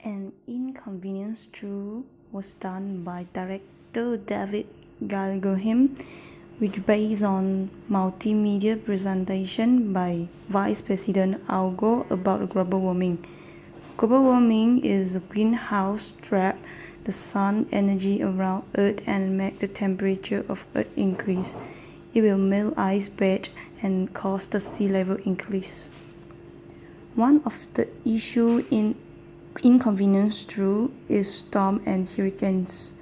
An Inconvenience True was done by director David Galgohim, which based on multimedia presentation by Vice President Al Gore about global warming. Global warming is a greenhouse trap the sun energy around Earth and make the temperature of Earth increase. It will melt ice bed and cause the sea level increase. One of the issues in Inconvenience True is storm and hurricanes.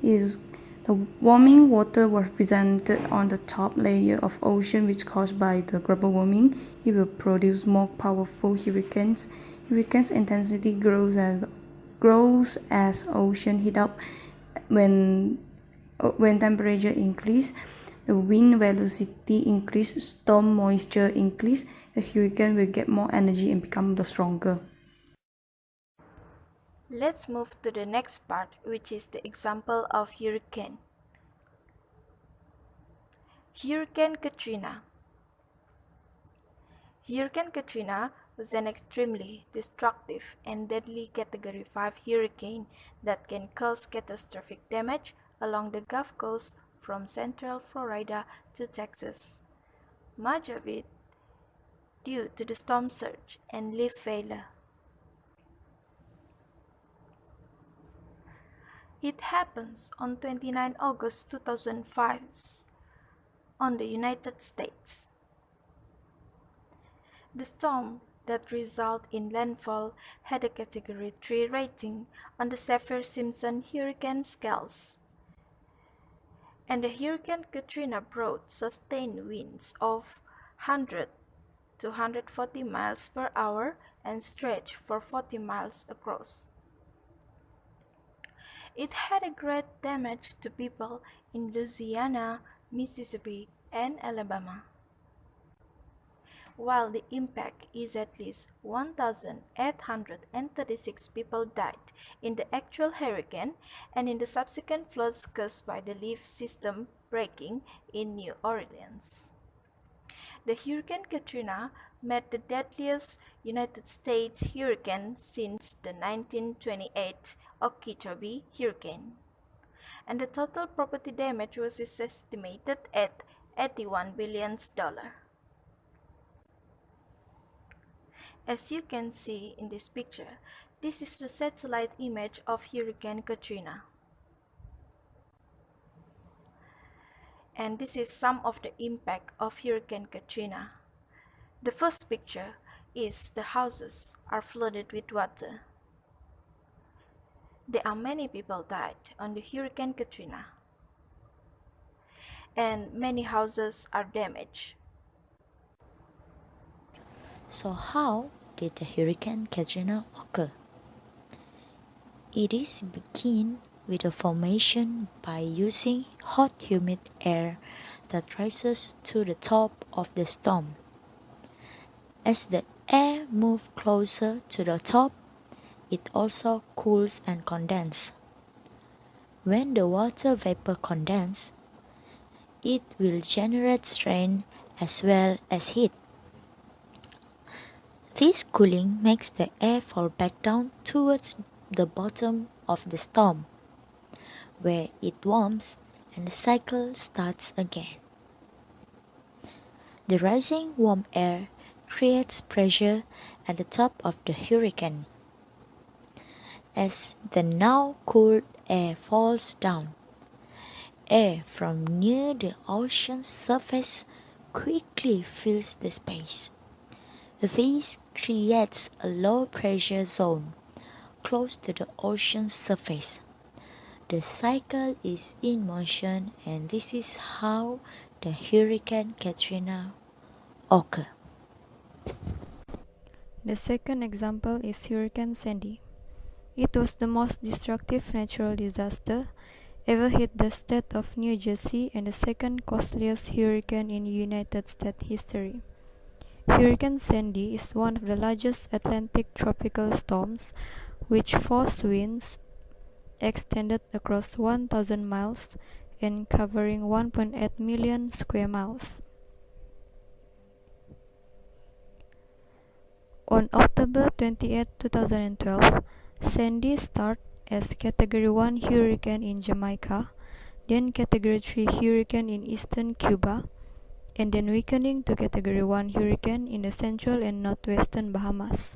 Is the warming water was presented on the top layer of ocean which caused by the global warming. It will produce more powerful hurricanes. Hurricanes intensity grows as ocean heat up. When temperature increase, the wind velocity increase, storm moisture increase, the hurricane will get more energy and become the stronger. Let's move to the next part, which is the example of hurricane. Hurricane Katrina. Hurricane Katrina was an extremely destructive and deadly Category 5 hurricane that can cause catastrophic damage along the Gulf Coast from central Florida to Texas. Much of it due to the storm surge and leaf failure. It happens on 29 August 2005 on the United States. The storm that resulted in landfall had a Category 3 rating on the Saffir-Simpson hurricane scales. And the Hurricane Katrina brought sustained winds of 100 to 140 miles per hour and stretched for 40 miles across. It had a great damage to people in Louisiana, Mississippi, and Alabama. While the impact is at least 1,836 people died in the actual hurricane and in the subsequent floods caused by the leaf system breaking in New Orleans. The Hurricane Katrina made the deadliest United States hurricane since the 1928 Okeechobee hurricane, and the total property damage was estimated at $81 billion. As you can see in this picture, this is the satellite image of Hurricane Katrina. And this is some of the impact of Hurricane Katrina. The first picture is the houses are flooded with water. There are many people died on the Hurricane Katrina, and many houses are damaged. So how did the Hurricane Katrina occur? It is begin with a formation by using hot humid air that rises to the top of the storm. As the air moves closer to the top, it also cools and condenses. When the water vapor condenses, it will generate rain as well as heat. This cooling makes the air fall back down towards the bottom of the storm, where it warms and the cycle starts again. The rising warm air creates pressure at the top of the hurricane. As the now cooled air falls down, air from near the ocean surface quickly fills the space. This creates a low pressure zone close to the ocean surface. The cycle is in motion, and this is how the Hurricane Katrina occurred. The second example is Hurricane Sandy. It was the most destructive natural disaster ever hit the state of New Jersey and the second costliest hurricane in United States history. Hurricane Sandy is one of the largest Atlantic tropical storms, which force winds extended across 1,000 miles and covering 1.8 million square miles. On October 28, 2012, Sandy started as Category 1 hurricane in Jamaica, then Category 3 hurricane in eastern Cuba, and then weakening to Category 1 hurricane in the central and northwestern Bahamas,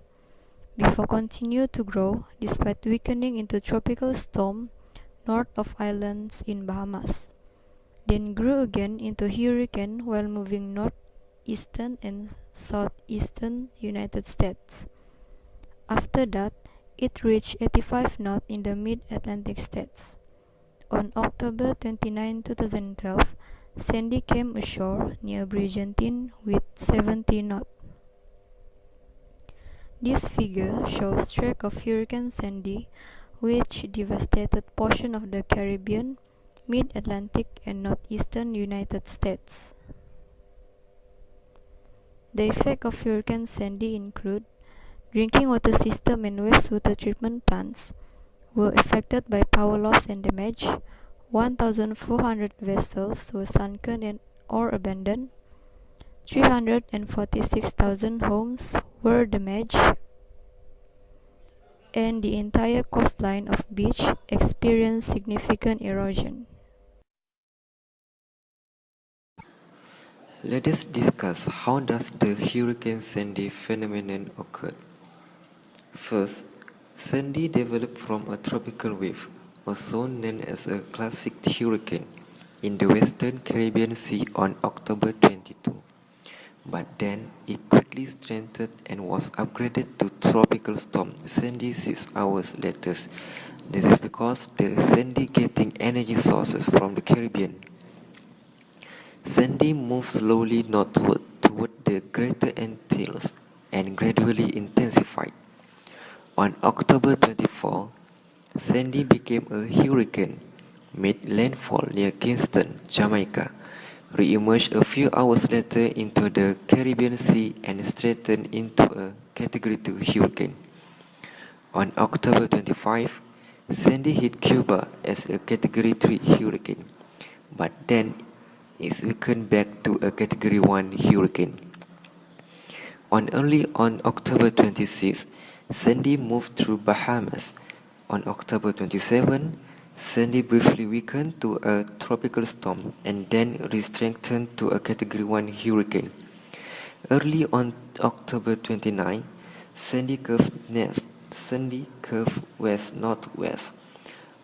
before continue to grow despite weakening into tropical storm north of islands in Bahamas, then grew again into hurricane while moving northeastern and southeastern United States. After that, it reached 85 knots in the mid-Atlantic states. On October 29, 2012, Sandy came ashore near Bridgentine with 70 knots. This figure shows track of Hurricane Sandy, which devastated portions of the Caribbean, mid-Atlantic and northeastern United States. The effects of Hurricane Sandy include drinking water system and wastewater treatment plants were affected by power loss and damage. 1,400 vessels were sunken or abandoned. 346,000 homes were damaged, and the entire coastline of beach experienced significant erosion. Let us discuss how does the Hurricane Sandy phenomenon occur. First, Sandy developed from a tropical wave, also known as a classic hurricane, in the western Caribbean Sea on October 22. But then it quickly strengthened and was upgraded to tropical storm Sandy 6 hours later. This is because the Sandy getting energy sources from the Caribbean. Sandy moved slowly northward toward the Greater Antilles and gradually intensified. On October 24, Sandy became a hurricane, made landfall near Kingston, Jamaica, re-emerged a few hours later into the Caribbean Sea and strengthened into a Category 2 hurricane. On October 25, Sandy hit Cuba as a Category 3 hurricane, but then is weakened back to a Category 1 hurricane. On October 26, Sandy moved through Bahamas. On October 27, Sandy briefly weakened to a tropical storm and then re-strengthened to a Category 1 hurricane. Early on October 29, Sandy curved west-northwest,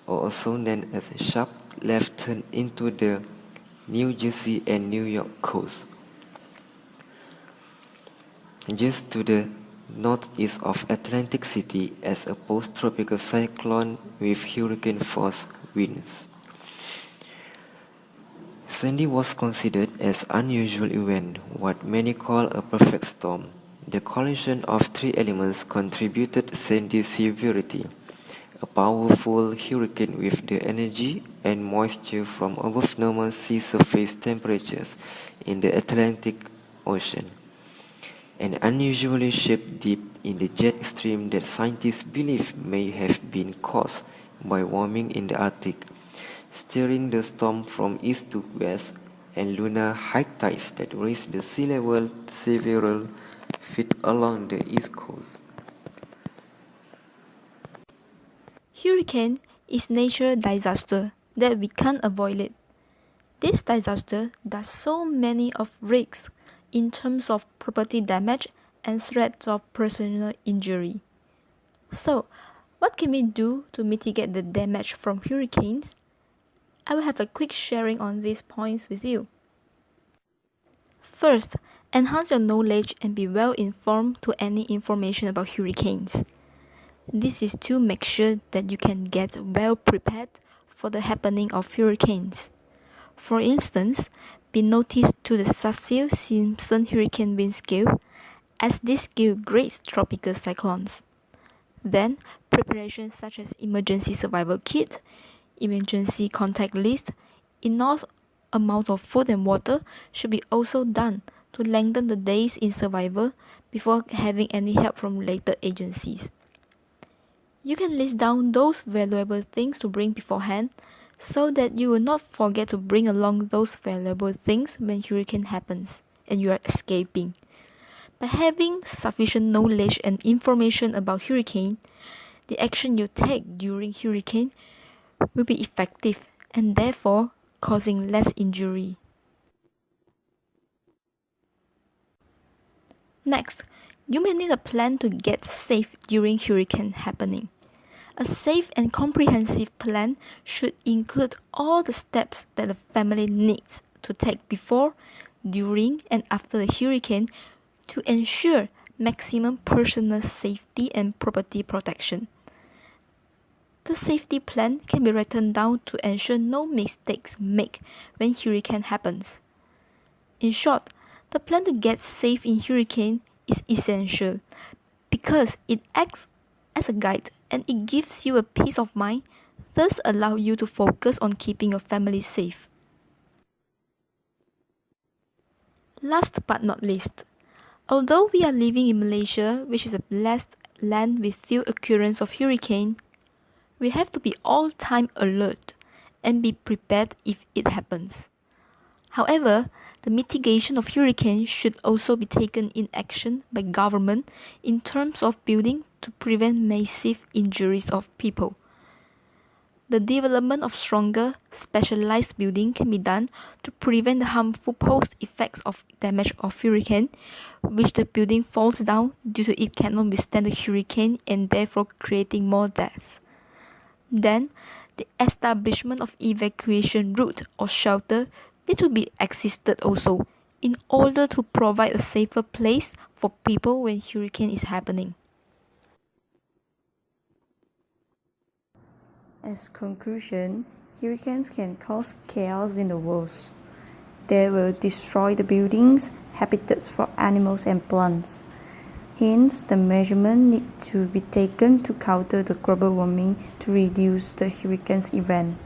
or also known as a sharp left turn into the New Jersey and New York coast, just to the northeast of Atlantic City as a post-tropical cyclone with hurricane-force winds. Sandy was considered as an unusual event, what many call a perfect storm. The collision of three elements contributed Sandy's severity. A powerful hurricane with the energy and moisture from above normal sea surface temperatures in the Atlantic Ocean. An unusually shaped dip in the jet stream that scientists believe may have been caused by warming in the Arctic, steering the storm from east to west, and lunar high tides that raised the sea level several feet along the east coast. Hurricane is natural disaster that we can't avoid it. This disaster does so many of risks in terms of property damage and threats of personal injury. So, what can we do to mitigate the damage from hurricanes? I will have a quick sharing on these points with you. First, enhance your knowledge and be well informed to any information about hurricanes. This is to make sure that you can get well prepared for the happening of hurricanes. For instance, be noticed to the Saffir-Simpson hurricane wind scale, as this scale grades tropical cyclones. Then, preparations such as emergency survival kit, emergency contact list, enough amount of food and water should be also done to lengthen the days in survival before having any help from related agencies. You can list down those valuable things to bring beforehand so that you will not forget to bring along those valuable things when hurricane happens and you are escaping. By having sufficient knowledge and information about hurricane, the action you take during hurricane will be effective and therefore causing less injury. Next, you may need a plan to get safe during hurricane happening. A safe and comprehensive plan should include all the steps that the family needs to take before, during, and after the hurricane to ensure maximum personal safety and property protection. The safety plan can be written down to ensure no mistakes made when hurricane happens. In short, the plan to get safe in hurricane is essential because it acts as a guide and it gives you a peace of mind, thus allow you to focus on keeping your family safe. Last but not least, although we are living in Malaysia, which is a blessed land with few occurrence of hurricane, we have to be all time alert and be prepared if it happens. However, the mitigation of hurricanes should also be taken in action by government in terms of building to prevent massive injuries of people. The development of stronger, specialized building can be done to prevent the harmful post-effects of damage of hurricane, which the building falls down due to it cannot withstand the hurricane and therefore creating more deaths. Then, the establishment of evacuation route or shelter need to be existed also in order to provide a safer place for people when hurricane is happening. As conclusion, hurricanes can cause chaos in the world. They will destroy the buildings, habitats for animals and plants. Hence, the measurements need to be taken to counter the global warming to reduce the hurricane's event.